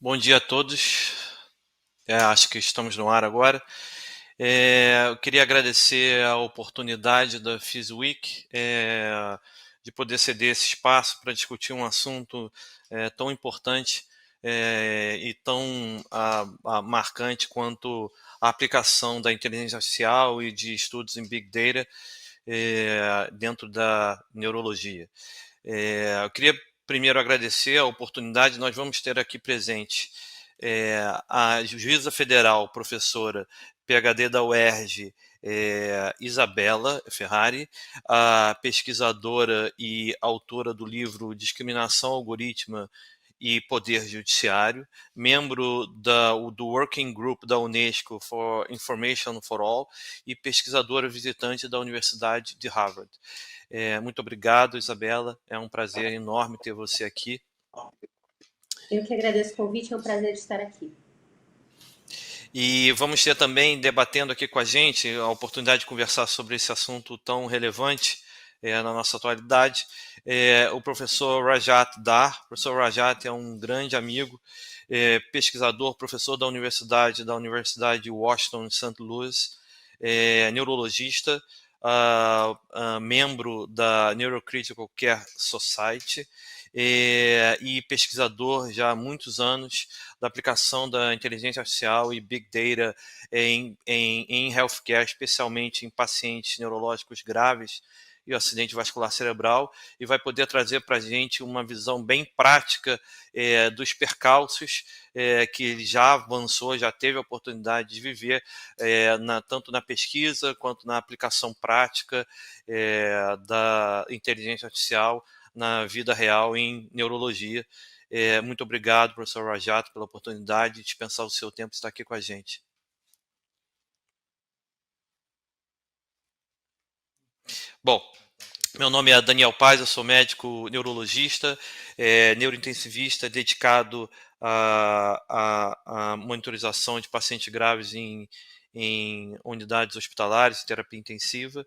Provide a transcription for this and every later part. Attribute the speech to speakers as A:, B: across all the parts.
A: Bom dia a todos. Acho que estamos no ar agora. Eu queria agradecer a oportunidade da FISWeek de poder ceder esse espaço para discutir um assunto tão importante e tão marcante quanto a aplicação da inteligência artificial e de estudos em Big Data dentro da neurologia. Eu queria primeiro agradecer a oportunidade. Nós vamos ter aqui presente a juíza federal, professora PhD da UERJ, Isabela Ferrari, a pesquisadora e autora do livro Discriminação Algorítmica e Poder Judiciário, membro do Working Group da Unesco for Information for All e pesquisadora visitante da Universidade de Harvard. Muito obrigado, Isabela. É um prazer enorme ter você aqui.
B: Eu que agradeço o convite, é um prazer estar aqui.
A: E vamos ter também, debatendo aqui com a gente, a oportunidade de conversar sobre esse assunto tão relevante na nossa atualidade, o professor Rajat Dar. O professor Rajat é um grande amigo, pesquisador, professor da Universidade de Washington, St. Louis, neurologista, membro da Neurocritical Care Society e pesquisador já há muitos anos da aplicação da inteligência artificial e Big Data em healthcare, especialmente em pacientes neurológicos graves e o acidente vascular cerebral, e vai poder trazer para a gente uma visão bem prática dos percalços que ele já avançou, já teve a oportunidade de viver, tanto na pesquisa quanto na aplicação prática da inteligência artificial na vida real em neurologia. Muito obrigado, professor Rajat, pela oportunidade de dispensar o seu tempo de estar aqui com a gente. Bom, meu nome é Daniel Paz, eu sou médico neurologista, neurointensivista, dedicado à monitorização de pacientes graves em unidades hospitalares, terapia intensiva,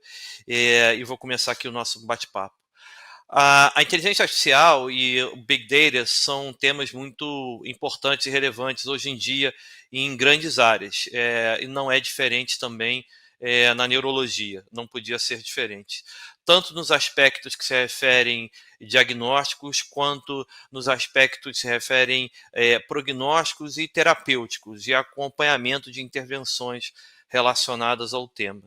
A: e vou começar aqui o nosso bate-papo. A inteligência artificial e o Big Data são temas muito importantes e relevantes hoje em dia em grandes áreas, e não é diferente também na neurologia, não podia ser diferente. Tanto nos aspectos que se referem diagnósticos, quanto nos aspectos que se referem prognósticos e terapêuticos, e acompanhamento de intervenções relacionadas ao tema.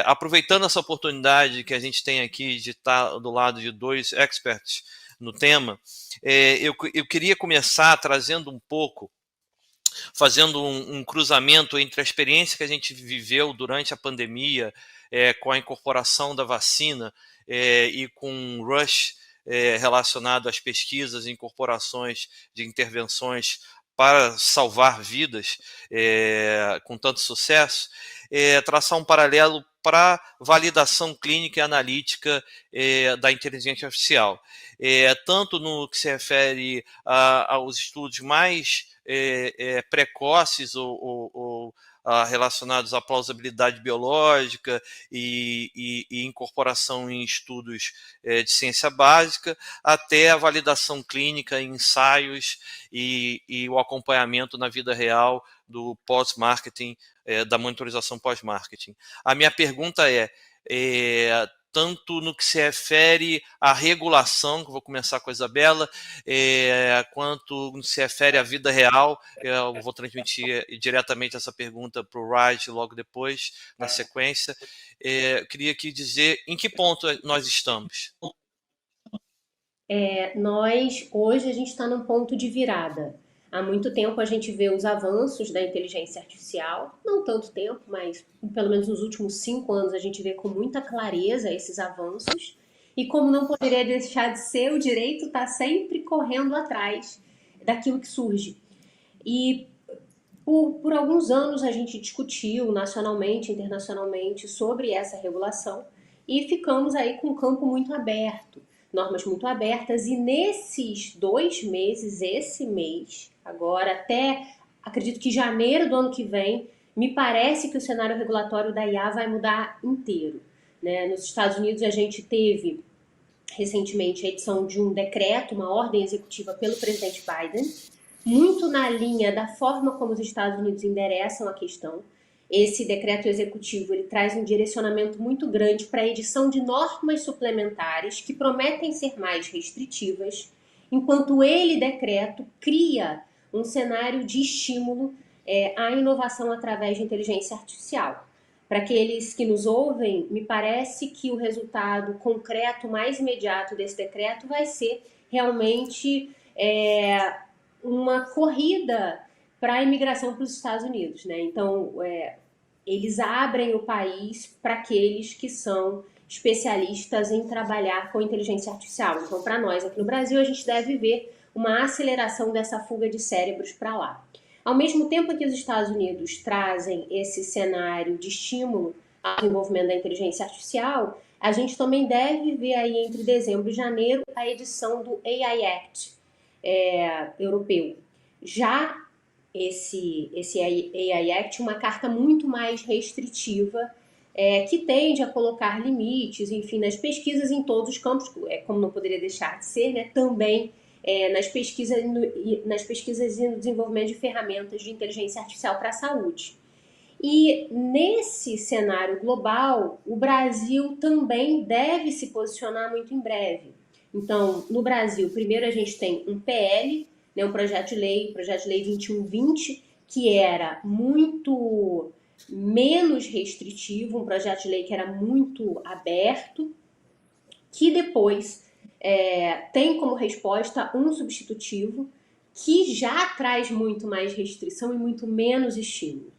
A: Aproveitando essa oportunidade que a gente tem aqui de estar do lado de dois experts no tema, eu queria começar trazendo um pouco, fazendo um cruzamento entre a experiência que a gente viveu durante a pandemia, com a incorporação da vacina e com o rush relacionado às pesquisas e incorporações de intervenções para salvar vidas com tanto sucesso, traçar um paralelo para validação clínica e analítica da inteligência artificial. Tanto no que se refere aos estudos mais precoces ou relacionados à plausibilidade biológica e incorporação em estudos de ciência básica, até a validação clínica em ensaios e o acompanhamento na vida real do pós-marketing, da monitorização pós-marketing. A minha pergunta tanto no que se refere à regulação, que eu vou começar com a Isabela, quanto no que se refere à vida real. Eu vou transmitir diretamente essa pergunta para o Raj logo depois, na sequência. Eu queria aqui dizer em que ponto nós estamos.
B: Hoje a gente está num ponto de virada. Há muito tempo a gente vê os avanços da inteligência artificial, não tanto tempo, mas pelo menos nos últimos 5 anos a gente vê com muita clareza esses avanços. E como não poderia deixar de ser, o direito está sempre correndo atrás daquilo que surge. E por alguns anos a gente discutiu nacionalmente, internacionalmente sobre essa regulação e ficamos aí com o campo muito aberto, normas muito abertas, e nesses 2 meses, esse mês, agora até acredito que janeiro do ano que vem, me parece que o cenário regulatório da IA vai mudar inteiro, né? Nos Estados Unidos a gente teve recentemente a edição de um decreto, uma ordem executiva pelo presidente Biden, muito na linha da forma como os Estados Unidos endereçam a questão. Esse decreto executivo ele traz um direcionamento muito grande para a edição de normas suplementares que prometem ser mais restritivas, enquanto ele, decreto, cria um cenário de estímulo à inovação através de inteligência artificial. Para aqueles que nos ouvem, me parece que o resultado concreto mais imediato desse decreto vai ser realmente uma corrida para a imigração para os Estados Unidos, né? Então, eles abrem o país para aqueles que são especialistas em trabalhar com inteligência artificial. Então, para nós aqui no Brasil, a gente deve ver uma aceleração dessa fuga de cérebros para lá. Ao mesmo tempo que os Estados Unidos trazem esse cenário de estímulo ao desenvolvimento da inteligência artificial, a gente também deve ver aí entre dezembro e janeiro a edição do AI Act europeu. Já esse AI Act, uma carta muito mais restritiva, que tende a colocar limites, enfim, nas pesquisas em todos os campos, como não poderia deixar de ser, né, também nas pesquisas e no desenvolvimento de ferramentas de inteligência artificial para a saúde. E nesse cenário global, o Brasil também deve se posicionar muito em breve. Então, no Brasil, primeiro a gente tem um PL, né, um projeto de lei 2120, que era muito menos restritivo, um projeto de lei que era muito aberto, que depois tem como resposta um substitutivo que já traz muito mais restrição e muito menos estímulo.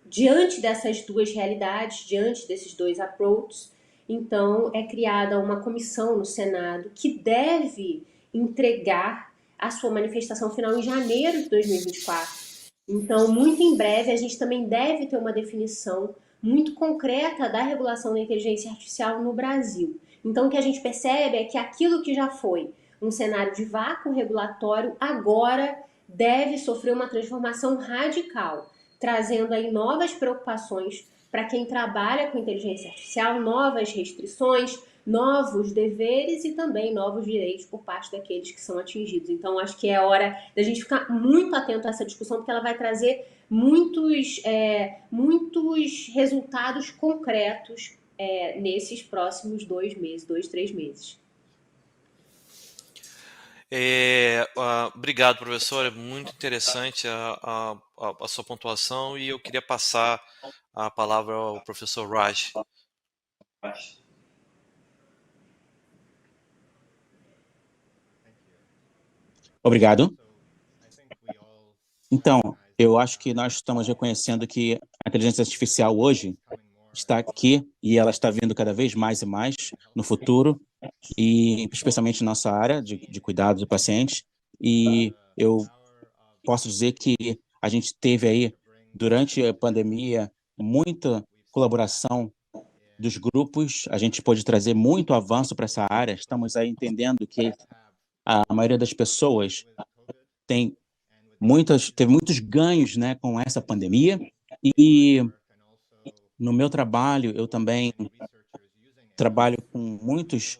B: Diante dessas duas realidades, diante desses dois approaches, então é criada uma comissão no Senado que deve entregar a sua manifestação final em janeiro de 2024. Então, muito em breve, a gente também deve ter uma definição muito concreta da regulação da inteligência artificial no Brasil. Então, o que a gente percebe é que aquilo que já foi um cenário de vácuo regulatório, agora deve sofrer uma transformação radical, trazendo aí novas preocupações para quem trabalha com inteligência artificial, novas restrições, novos deveres e também novos direitos por parte daqueles que são atingidos. Então, acho que é hora da gente ficar muito atento a essa discussão, porque ela vai trazer muitos resultados concretos nesses próximos 3 meses.
A: Obrigado, professor. É muito interessante a sua pontuação e eu queria passar a palavra ao professor Raj.
C: Obrigado. Então, eu acho que nós estamos reconhecendo que a inteligência artificial hoje está aqui e ela está vindo cada vez mais e mais no futuro, e especialmente na nossa área de cuidado do paciente. E eu posso dizer que a gente teve aí, durante a pandemia, muita colaboração dos grupos, a gente pôde trazer muito avanço para essa área. Estamos aí entendendo que a maioria das pessoas teve muitos ganhos, né, com essa pandemia. E no meu trabalho, eu também trabalho com muitos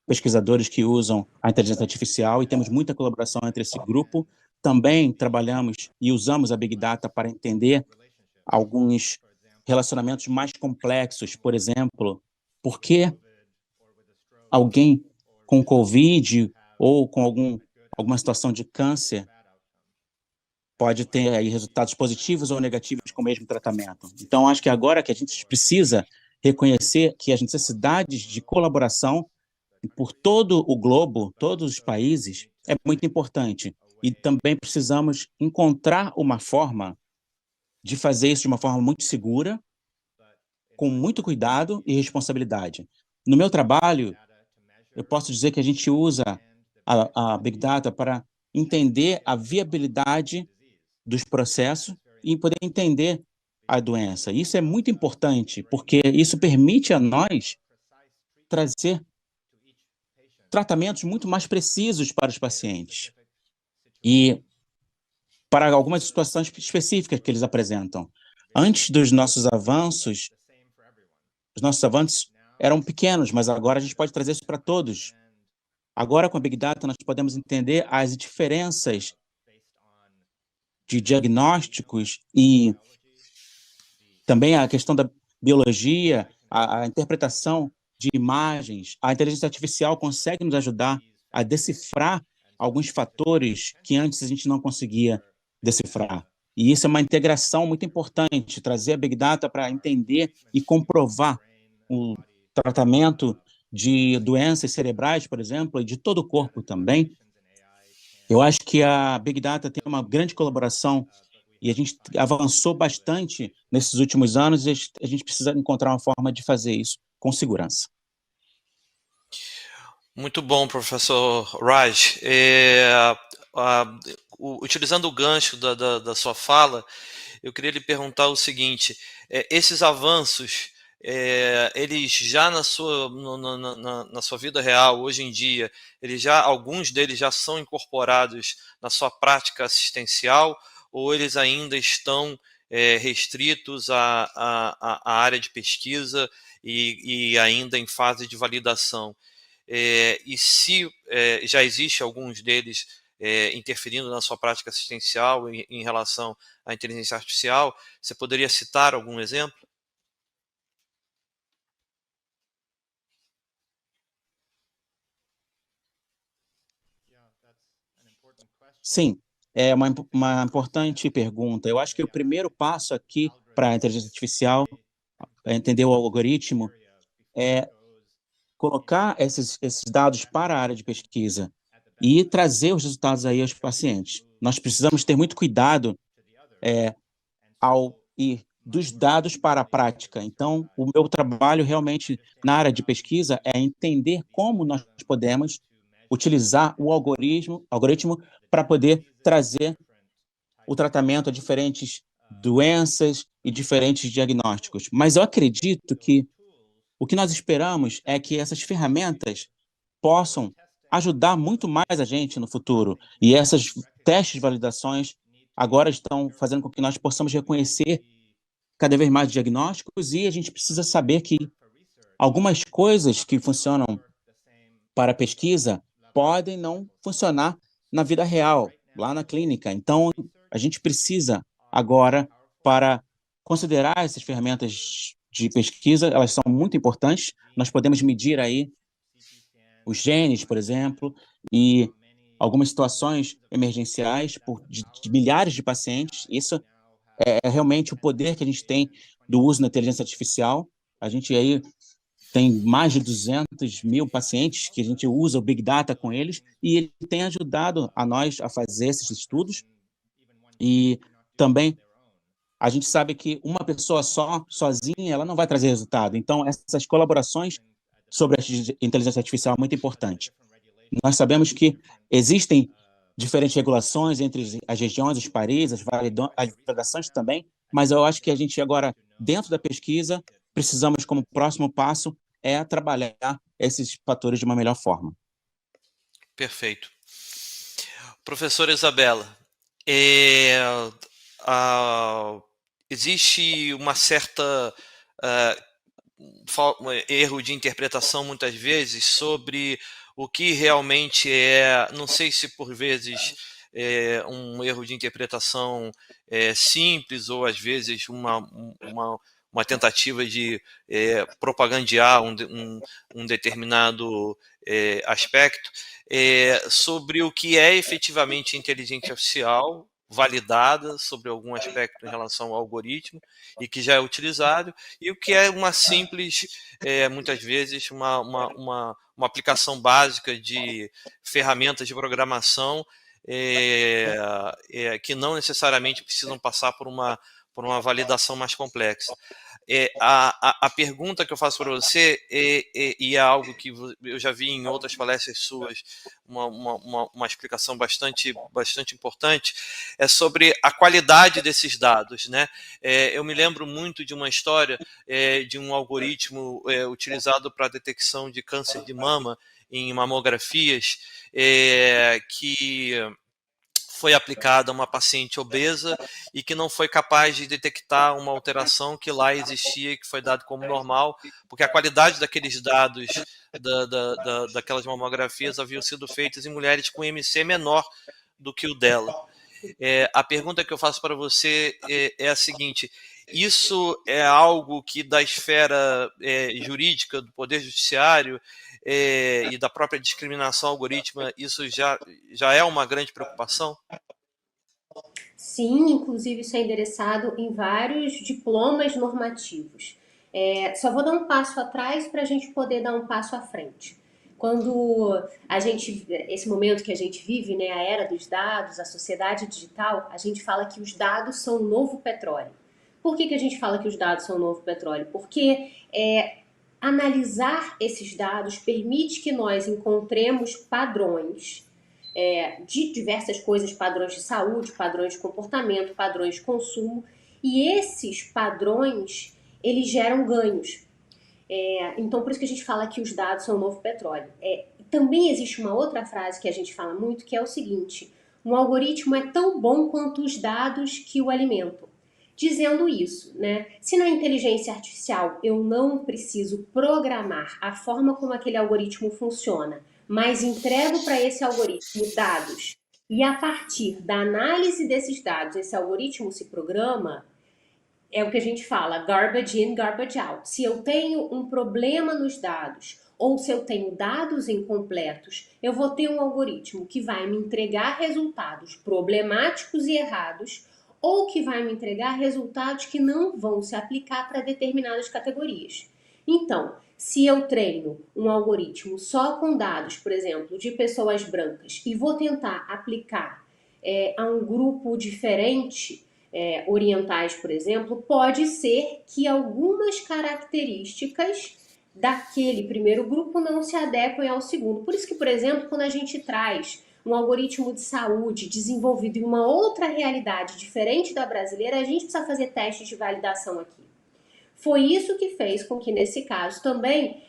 C: pesquisadores que usam a inteligência artificial e temos muita colaboração entre esse grupo. Também trabalhamos e usamos a Big Data para entender alguns relacionamentos mais complexos. Por exemplo, por que alguém com Covid ou com alguma situação de câncer pode ter aí resultados positivos ou negativos com o mesmo tratamento. Então, acho que agora que a gente precisa reconhecer que as necessidades de colaboração por todo o globo, todos os países, é muito importante. E também precisamos encontrar uma forma de fazer isso de uma forma muito segura, com muito cuidado e responsabilidade. No meu trabalho, eu posso dizer que a gente usa a Big Data para entender a viabilidade dos processos e poder entender a doença. Isso é muito importante, porque isso permite a nós trazer tratamentos muito mais precisos para os pacientes e para algumas situações específicas que eles apresentam. Antes dos nossos avanços, os nossos avanços eram pequenos, mas agora a gente pode trazer isso para todos. Agora, com a Big Data, nós podemos entender as diferenças de diagnósticos e também a questão da biologia, a interpretação de imagens. A inteligência artificial consegue nos ajudar a decifrar alguns fatores que antes a gente não conseguia decifrar. E isso é uma integração muito importante, trazer a Big Data para entender e comprovar o tratamento de doenças cerebrais, por exemplo, e de todo o corpo também. Eu acho que a Big Data tem uma grande colaboração e a gente avançou bastante nesses últimos anos e a gente precisa encontrar uma forma de fazer isso com segurança.
A: Muito bom, professor Raj. Utilizando o gancho da sua fala, eu queria lhe perguntar o seguinte: esses avanços, eles já na sua vida real, hoje em dia, alguns deles já são incorporados na sua prática assistencial, ou eles ainda estão restritos à área de pesquisa e ainda em fase de validação? E se já existe alguns deles interferindo na sua prática assistencial em relação à inteligência artificial, você poderia citar algum exemplo?
C: Sim, é uma importante pergunta. Eu acho que o primeiro passo aqui para a inteligência artificial, para entender o algoritmo, é colocar esses dados para a área de pesquisa e trazer os resultados aí aos pacientes. Nós precisamos ter muito cuidado ao ir dos dados para a prática. Então, o meu trabalho realmente na área de pesquisa é entender como nós podemos utilizar o algoritmo para poder trazer o tratamento a diferentes doenças e diferentes diagnósticos. Mas eu acredito que o que nós esperamos é que essas ferramentas possam ajudar muito mais a gente no futuro. E essas testes de validações agora estão fazendo com que nós possamos reconhecer cada vez mais diagnósticos e a gente precisa saber que algumas coisas que funcionam para pesquisa podem não funcionar na vida real, lá na clínica. Então, a gente precisa agora, para considerar essas ferramentas de pesquisa, elas são muito importantes. Nós podemos medir aí os genes, por exemplo, e algumas situações emergenciais de milhares de pacientes. Isso é realmente o poder que a gente tem do uso da inteligência artificial. A gente aí tem mais de 200 mil pacientes que a gente usa o Big Data com eles e ele tem ajudado a nós a fazer esses estudos. E também a gente sabe que uma pessoa sozinha, ela não vai trazer resultado. Então, essas colaborações sobre a inteligência artificial é muito importante. Nós sabemos que existem diferentes regulações entre as regiões, os países, as validações também, mas eu acho que a gente agora, dentro da pesquisa, precisamos, como próximo passo, trabalhar esses fatores de uma melhor forma.
A: Perfeito. Professora Isabela, existe uma certa erro de interpretação muitas vezes sobre o que realmente não sei se por vezes um erro de interpretação simples ou às vezes uma tentativa de propagandear um determinado aspecto sobre o que é efetivamente inteligência artificial validada sobre algum aspecto em relação ao algoritmo e que já é utilizado, e o que é uma simples, muitas vezes, uma aplicação básica de ferramentas de programação que não necessariamente precisam passar por uma validação mais complexa. A pergunta que eu faço para você, e é algo que eu já vi em outras palestras suas, uma explicação bastante importante, é sobre a qualidade desses dados, né? Eu me lembro muito de uma história de um algoritmo utilizado para a detecção de câncer de mama em mamografias, que foi aplicada a uma paciente obesa e que não foi capaz de detectar uma alteração que lá existia e que foi dado como normal, porque a qualidade daqueles dados daquelas mamografias haviam sido feitas em mulheres com IMC menor do que o dela. A pergunta que eu faço para você é a seguinte: isso é algo que da esfera jurídica, do Poder Judiciário e da própria discriminação algorítmica, isso já é uma grande preocupação?
B: Sim, inclusive isso é endereçado em vários diplomas normativos. Só vou dar um passo atrás para a gente poder dar um passo à frente. Quando esse momento que a gente vive, né, a era dos dados, a sociedade digital, a gente fala que os dados são o novo petróleo. Por que a gente fala que os dados são o novo petróleo? Porque analisar esses dados permite que nós encontremos padrões de diversas coisas, padrões de saúde, padrões de comportamento, padrões de consumo, e esses padrões, eles geram ganhos. Então, por isso que a gente fala que os dados são o novo petróleo. Também existe uma outra frase que a gente fala muito, que é o seguinte: um algoritmo é tão bom quanto os dados que o alimentam. Dizendo isso, né? Se na inteligência artificial eu não preciso programar a forma como aquele algoritmo funciona, mas entrego para esse algoritmo dados, e a partir da análise desses dados, esse algoritmo se programa, é o que a gente fala, garbage in, garbage out. Se eu tenho um problema nos dados, ou se eu tenho dados incompletos, eu vou ter um algoritmo que vai me entregar resultados problemáticos e errados, ou que vai me entregar resultados que não vão se aplicar para determinadas categorias. Então, se eu treino um algoritmo só com dados, por exemplo, de pessoas brancas, e vou tentar aplicar a um grupo diferente, orientais, por exemplo, pode ser que algumas características daquele primeiro grupo não se adequem ao segundo. Por isso que, por exemplo, quando a gente traz um algoritmo de saúde desenvolvido em uma outra realidade diferente da brasileira, a gente precisa fazer testes de validação aqui. Foi isso que fez com que, nesse caso, também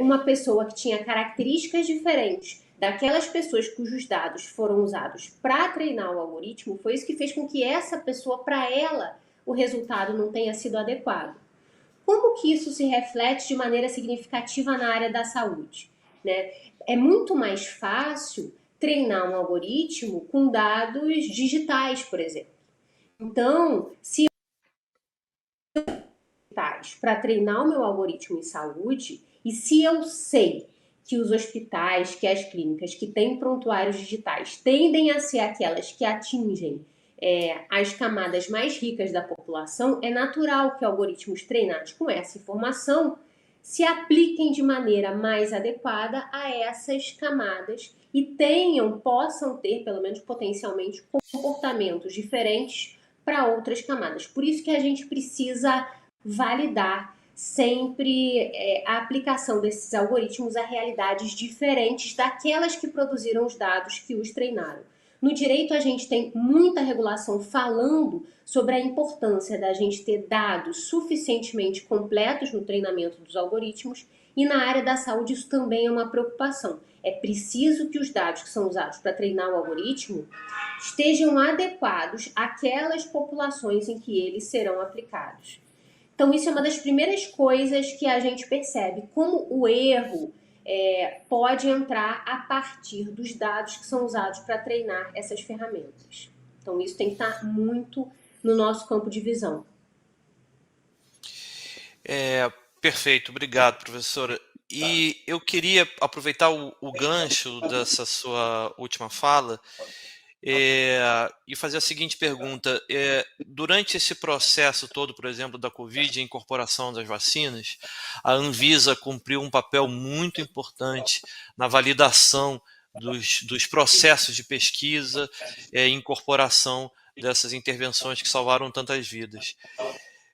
B: uma pessoa que tinha características diferentes daquelas pessoas cujos dados foram usados para treinar o algoritmo, foi isso que fez com que essa pessoa, para ela, o resultado não tenha sido adequado. Como que isso se reflete de maneira significativa na área da saúde? Né? É muito mais fácil treinar um algoritmo com dados digitais, por exemplo. Então, se para treinar o meu algoritmo em saúde, e se eu sei que os hospitais, que as clínicas que têm prontuários digitais tendem a ser aquelas que atingem as camadas mais ricas da população, é natural que algoritmos treinados com essa informação se apliquem de maneira mais adequada a essas camadas e possam ter, pelo menos potencialmente, comportamentos diferentes para outras camadas. Por isso que a gente precisa validar sempre a aplicação desses algoritmos a realidades diferentes daquelas que produziram os dados que os treinaram. No direito, a gente tem muita regulação falando sobre a importância da gente ter dados suficientemente completos no treinamento dos algoritmos, e na área da saúde isso também é uma preocupação. É preciso que os dados que são usados para treinar o algoritmo estejam adequados àquelas populações em que eles serão aplicados. Então, isso é uma das primeiras coisas que a gente percebe, como o erro pode entrar a partir dos dados que são usados para treinar essas ferramentas. Então, isso tem que estar muito no nosso campo de visão.
A: Perfeito, obrigado, professora. E eu queria aproveitar o gancho dessa sua última fala e fazer a seguinte pergunta. Durante esse processo todo, por exemplo, da Covid e a incorporação das vacinas, a Anvisa cumpriu um papel muito importante na validação dos processos de pesquisa e incorporação dessas intervenções que salvaram tantas vidas.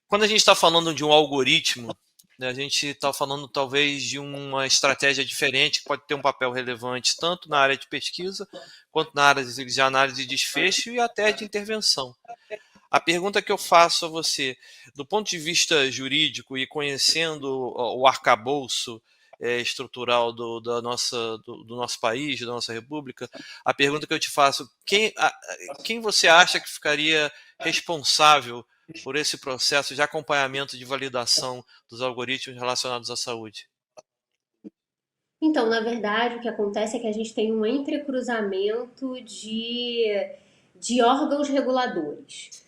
A: Quando a gente está falando de um algoritmo, a gente está falando talvez de uma estratégia diferente que pode ter um papel relevante tanto na área de pesquisa quanto na área de análise de desfecho e até de intervenção. A pergunta que eu faço a você, do ponto de vista jurídico e conhecendo o arcabouço estrutural do nosso país, da nossa república, a pergunta que eu te faço, quem você acha que ficaria responsável por esse processo de acompanhamento de validação dos algoritmos relacionados à saúde?
B: Então, na verdade, o que acontece é que a gente tem um entrecruzamento de órgãos reguladores.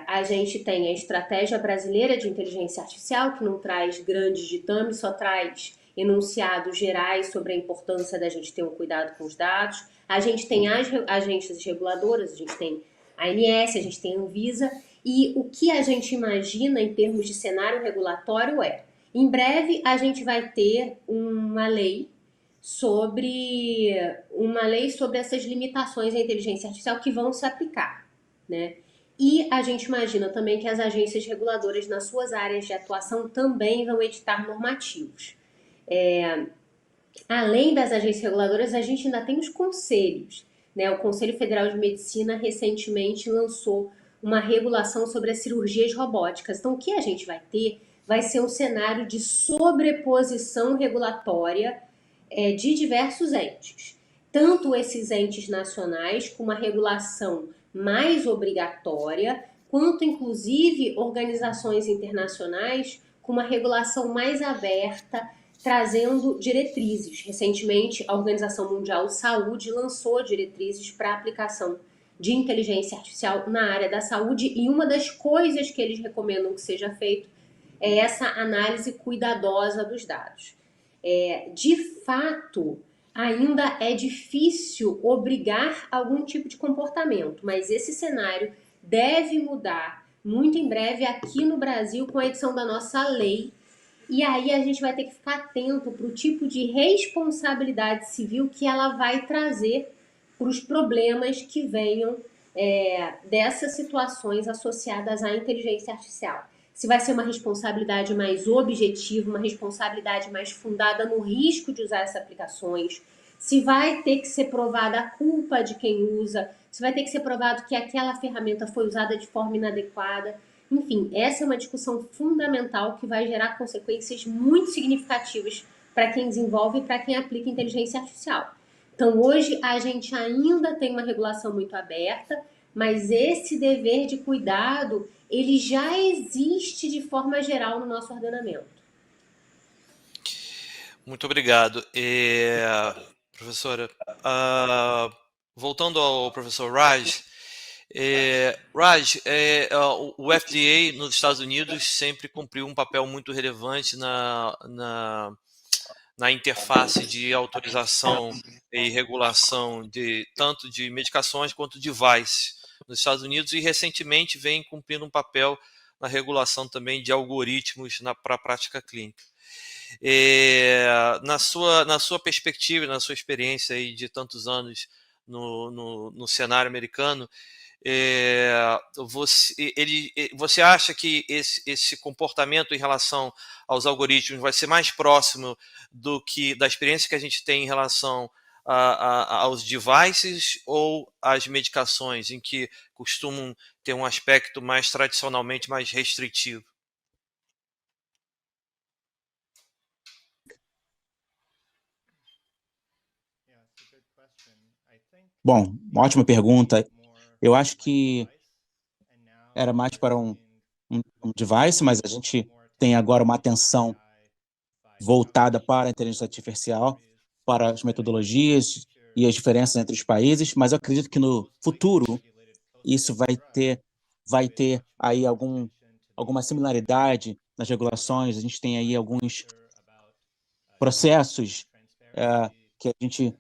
B: A gente tem a Estratégia Brasileira de Inteligência Artificial, que não traz grandes ditames, só traz enunciados gerais sobre a importância da gente ter um cuidado com os dados. A gente tem as agências reguladoras, a gente tem a ANS, a gente tem a Anvisa, e o que a gente imagina em termos de cenário regulatório em breve a gente vai ter uma lei sobre essas limitações à inteligência artificial que vão se aplicar, né? E a gente imagina também que as agências reguladoras nas suas áreas de atuação também vão editar normativos. Além das agências reguladoras, a gente ainda tem os conselhos, né? O Conselho Federal de Medicina recentemente lançou uma regulação sobre as cirurgias robóticas. Então, o que a gente vai ser um cenário de sobreposição regulatória de diversos entes. Tanto esses entes nacionais, com uma regulação mais obrigatória, quanto inclusive organizações internacionais com uma regulação mais aberta, trazendo diretrizes. Recentemente, a Organização Mundial de Saúde lançou diretrizes para a aplicação de inteligência artificial na área da saúde, e uma das coisas que eles recomendam que seja feito é essa análise cuidadosa dos dados. De fato, ainda é difícil obrigar algum tipo de comportamento, mas esse cenário deve mudar muito em breve aqui no Brasil com a edição da nossa lei. E aí a gente vai ter que ficar atento para o tipo de responsabilidade civil que ela vai trazer para os problemas que venham dessas situações associadas à inteligência artificial. Se vai ser uma responsabilidade mais objetiva, uma responsabilidade mais fundada no risco de usar essas aplicações, se vai ter que ser provada a culpa de quem usa, se vai ter que ser provado que aquela ferramenta foi usada de forma inadequada. Enfim, essa é uma discussão fundamental que vai gerar consequências muito significativas para quem desenvolve e para quem aplica inteligência artificial. Então, hoje, a gente ainda tem uma regulação muito aberta, mas esse dever de cuidado, ele já existe de forma geral no nosso ordenamento.
A: Muito obrigado. Professora, voltando ao professor Raj, Raj, o FDA nos Estados Unidos sempre cumpriu um papel muito relevante na interface de autorização e regulação tanto de medicações quanto de devices nos Estados Unidos, e recentemente vem cumprindo um papel na regulação também de algoritmos para a prática clínica. Na sua perspectiva, na sua experiência aí de tantos anos no cenário americano, você acha que esse comportamento em relação aos algoritmos vai ser mais próximo da experiência que a gente tem em relação aos devices ou às medicações, em que costumam ter um aspecto mais tradicionalmente mais restritivo?
C: Bom, uma ótima pergunta. Eu acho que era mais para um device, mas a gente tem agora uma atenção voltada para a inteligência artificial, para as metodologias e as diferenças entre os países, mas eu acredito que no futuro isso vai ter aí alguma similaridade nas regulações. A gente tem aí alguns processos que a gente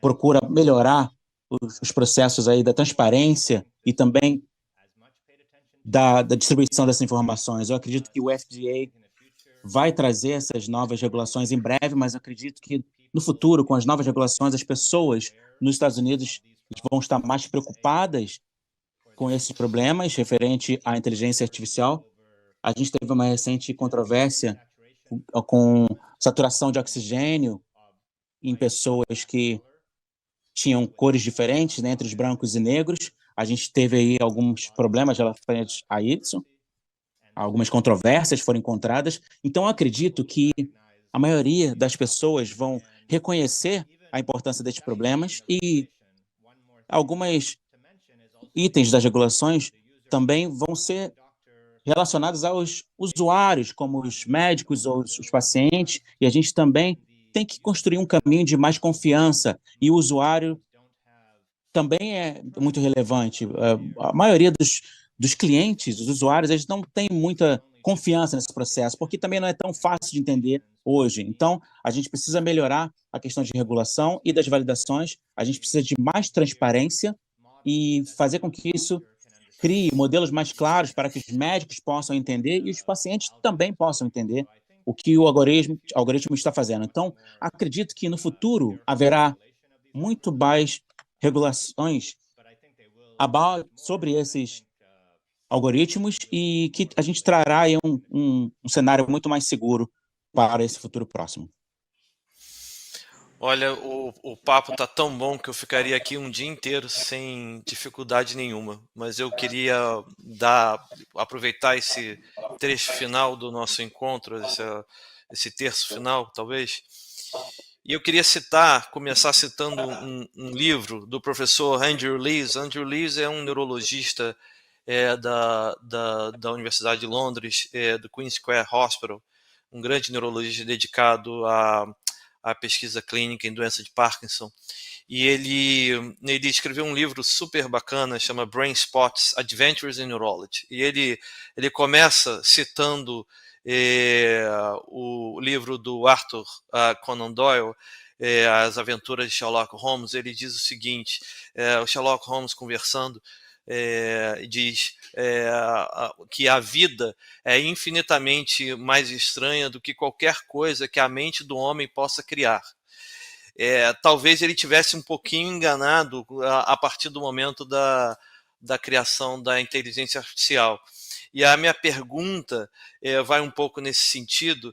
C: procura melhorar os processos aí da transparência e também da distribuição dessas informações. Eu acredito que o FDA vai trazer essas novas regulações em breve, mas eu acredito que no futuro, com as novas regulações, as pessoas nos Estados Unidos vão estar mais preocupadas com esses problemas referente à inteligência artificial. A gente teve uma recente controvérsia com saturação de oxigênio em pessoas que tinham cores diferentes, né, entre os brancos e negros. A gente teve aí alguns problemas referentes a isso, algumas controvérsias foram encontradas. Então, eu acredito que a maioria das pessoas vão reconhecer a importância destes problemas e alguns itens das regulações também vão ser relacionados aos usuários, como os médicos ou os pacientes, e a gente também tem que construir um caminho de mais confiança, e o usuário também é muito relevante. A maioria dos clientes, dos usuários, eles não têm muita confiança nesse processo, porque também não é tão fácil de entender hoje. Então, a gente precisa melhorar a questão de regulação e das validações, a gente precisa de mais transparência e fazer com que isso crie modelos mais claros para que os médicos possam entender e os pacientes também possam entender o que o algoritmo está fazendo. Então, acredito que no futuro haverá muito mais regulações sobre esses algoritmos e que a gente trará aí um cenário muito mais seguro para esse futuro próximo.
A: Olha, o papo tá tão bom que eu ficaria aqui um dia inteiro sem dificuldade nenhuma, mas eu queria aproveitar esse trecho final do nosso encontro, esse terço final, talvez, e eu queria começar citando um livro do professor Andrew Lees. Andrew Lees é um neurologista da Universidade de Londres, do Queen's Square Hospital, um grande neurologista dedicado a pesquisa clínica em doença de Parkinson, e ele escreveu um livro super bacana, chama Brain Spots, Adventures in Neurology, e ele começa citando o livro do Arthur Conan Doyle, As Aventuras de Sherlock Holmes. Ele diz o seguinte, o Sherlock Holmes conversando, diz que a vida é infinitamente mais estranha do que qualquer coisa que a mente do homem possa criar. Talvez ele tivesse um pouquinho enganado a partir do momento da criação da inteligência artificial. E a minha pergunta vai um pouco nesse sentido,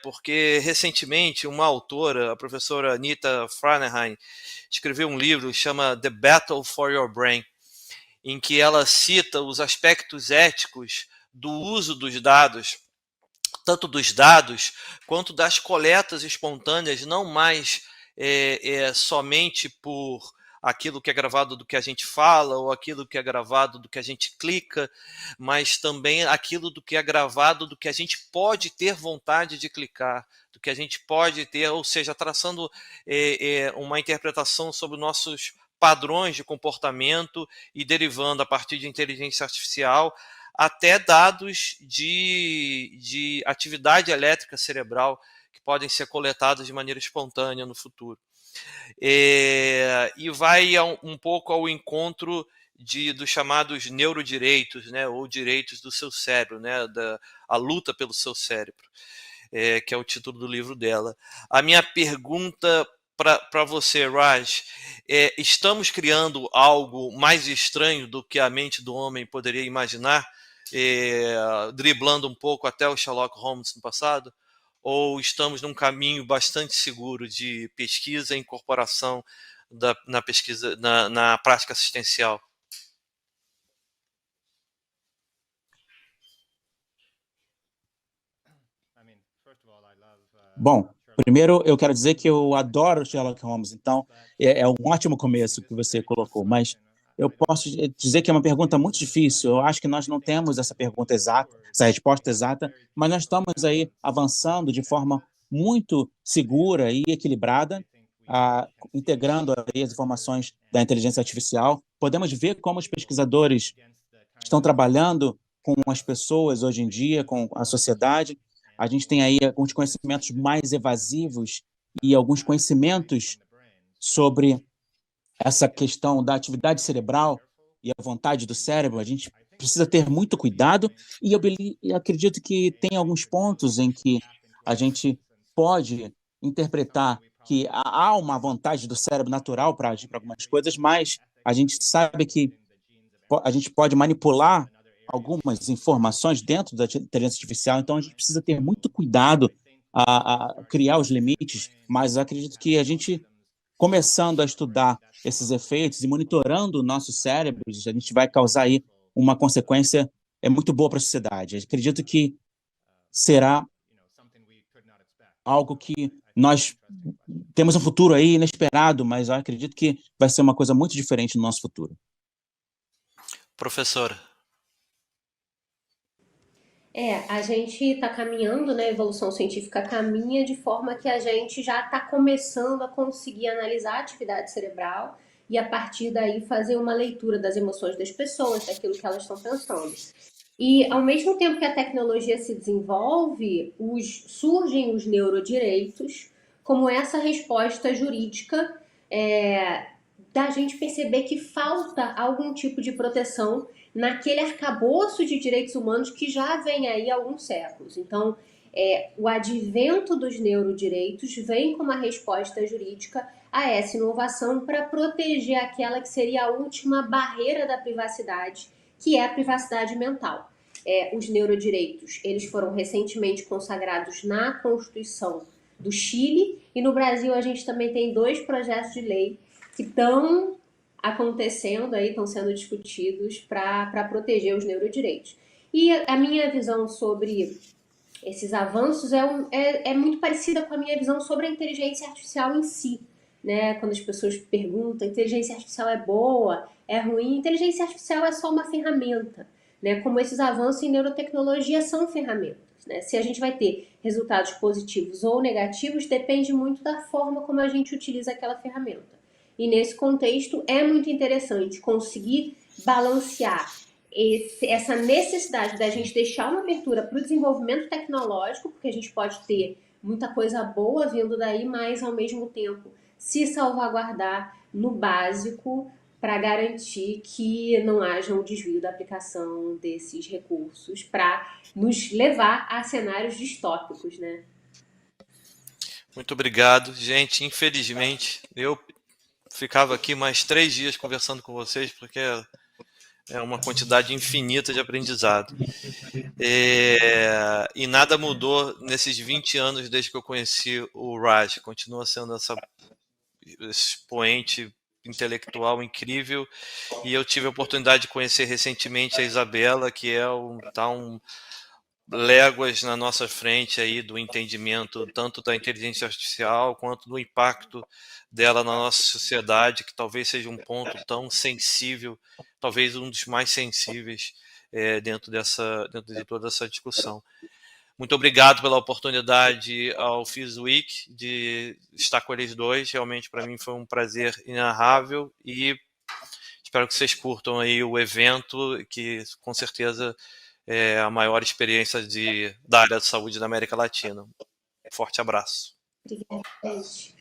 A: porque recentemente uma autora, a professora Anita Franenheim, escreveu um livro que chama The Battle for Your Brain, em que ela cita os aspectos éticos do uso dos dados, tanto dos dados quanto das coletas espontâneas, não mais somente por aquilo que é gravado do que a gente fala ou aquilo que é gravado do que a gente clica, mas também aquilo do que é gravado do que a gente pode ter vontade de clicar, do que a gente pode ter, ou seja, traçando uma interpretação sobre nossos padrões de comportamento e derivando a partir de inteligência artificial até dados de atividade elétrica cerebral que podem ser coletados de maneira espontânea no futuro. E vai um pouco ao encontro dos chamados neurodireitos, né, ou direitos do seu cérebro, né, a luta pelo seu cérebro, que é o título do livro dela. A minha pergunta para você, Raj, estamos criando algo mais estranho do que a mente do homem poderia imaginar, driblando um pouco até o Sherlock Holmes no passado? Ou estamos num caminho bastante seguro de pesquisa e incorporação na pesquisa, na prática assistencial?
C: Bom, primeiro eu quero dizer que eu adoro Sherlock Holmes, então é um ótimo começo que você colocou, mas eu posso dizer que é uma pergunta muito difícil. Eu acho que nós não temos essa pergunta exata, essa resposta exata, mas nós estamos aí avançando de forma muito segura e equilibrada, integrando aí as informações da inteligência artificial. Podemos ver como os pesquisadores estão trabalhando com as pessoas hoje em dia, com a sociedade. A gente tem aí alguns conhecimentos mais evasivos e alguns conhecimentos sobre essa questão da atividade cerebral e a vontade do cérebro. A gente precisa ter muito cuidado e eu acredito que tem alguns pontos em que a gente pode interpretar que há uma vontade do cérebro natural para agir para algumas coisas, mas a gente sabe que a gente pode manipular algumas informações dentro da inteligência artificial, então a gente precisa ter muito cuidado a criar os limites, mas acredito que a gente, começando a estudar esses efeitos e monitorando nossos cérebros, a gente vai causar aí uma consequência muito boa para a sociedade. Eu acredito que será algo que nós temos um futuro aí inesperado, mas eu acredito que vai ser uma coisa muito diferente no nosso futuro.
A: Professora.
B: A gente está caminhando, né? A evolução científica caminha de forma que a gente já está começando a conseguir analisar a atividade cerebral e a partir daí fazer uma leitura das emoções das pessoas, daquilo que elas estão pensando. E ao mesmo tempo que a tecnologia se desenvolve, surgem os neurodireitos como essa resposta jurídica da gente perceber que falta algum tipo de proteção naquele arcabouço de direitos humanos que já vem aí há alguns séculos. Então, o advento dos neurodireitos vem como uma resposta jurídica a essa inovação para proteger aquela que seria a última barreira da privacidade, que é a privacidade mental. Os neurodireitos, eles foram recentemente consagrados na Constituição do Chile e no Brasil a gente também tem 2 projetos de lei que estão acontecendo aí, estão sendo discutidos para proteger os neurodireitos. E a minha visão sobre esses avanços é muito parecida com a minha visão sobre a inteligência artificial em si. Né? Quando as pessoas perguntam, inteligência artificial é boa, é ruim? Inteligência artificial é só uma ferramenta. Né? Como esses avanços em neurotecnologia são ferramentas. Né? Se a gente vai ter resultados positivos ou negativos, depende muito da forma como a gente utiliza aquela ferramenta. E nesse contexto é muito interessante conseguir balancear essa necessidade da gente deixar uma abertura para o desenvolvimento tecnológico, porque a gente pode ter muita coisa boa vindo daí, mas ao mesmo tempo se salvaguardar no básico para garantir que não haja um desvio da aplicação desses recursos para nos levar a cenários distópicos, né?
A: Muito obrigado. Gente, infelizmente, eu ficava aqui mais 3 dias conversando com vocês, porque é uma quantidade infinita de aprendizado. E nada mudou nesses 20 anos desde que eu conheci o Raj. Continua sendo esse expoente intelectual incrível. E eu tive a oportunidade de conhecer recentemente a Isabela, que tá léguas na nossa frente aí do entendimento tanto da inteligência artificial quanto do impacto dela na nossa sociedade, que talvez seja um ponto tão sensível, talvez um dos mais sensíveis dentro de toda essa discussão. Muito obrigado pela oportunidade ao FISWeek de estar com eles dois. Realmente para mim foi um prazer inenarrável e espero que vocês curtam aí o evento, que com certeza é a maior experiência da área de saúde da América Latina. Forte abraço.
B: Obrigada, gente.